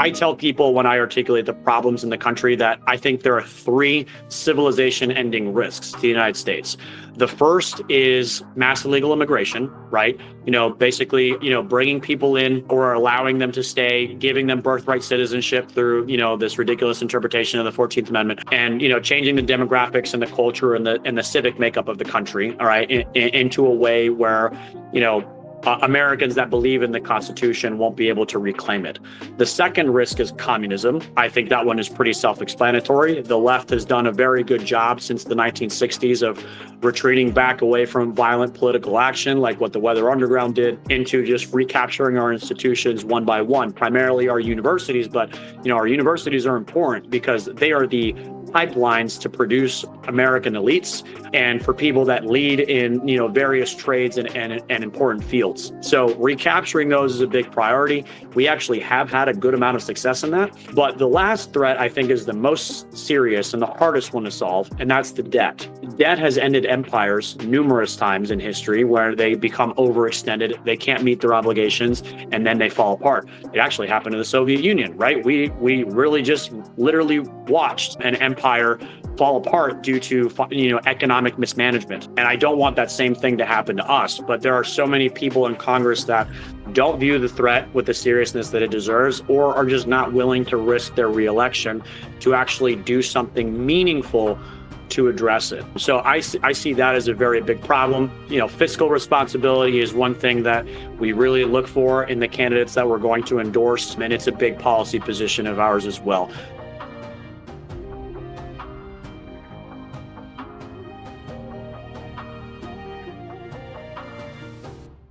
I tell people when I articulate the problems in the country that I think there are 3 civilization-ending risks to the United States. The first is mass illegal immigration, right? Basically, bringing people in or allowing them to stay, giving them birthright citizenship through, this ridiculous interpretation of the 14th Amendment, and, changing the demographics and the culture and the civic makeup of the country, all right, into a way where, Americans that believe in the Constitution won't be able to reclaim it. The second risk is communism. I think that one is pretty self-explanatory. The left has done a very good job since the 1960s of retreating back away from violent political action, like what the Weather Underground did, into just recapturing our institutions one by one, primarily our universities. But, our universities are important because they are the pipelines to produce American elites and for people that lead in, various trades and important fields. So recapturing those is a big priority. We actually have had a good amount of success in that. But the last threat, I think, is the most serious and the hardest one to solve, and that's the debt. Debt has ended empires numerous times in history where they become overextended, they can't meet their obligations, and then they fall apart. It actually happened to the Soviet Union, right? We really just literally watched an empire fall apart due to, economic mismanagement. And I don't want that same thing to happen to us. But there are so many people in Congress that don't view the threat with the seriousness that it deserves, or are just not willing to risk their reelection to actually do something meaningful to address it. So I see that as a very big problem. Fiscal responsibility is one thing that we really look for in the candidates that we're going to endorse, and it's a big policy position of ours as well.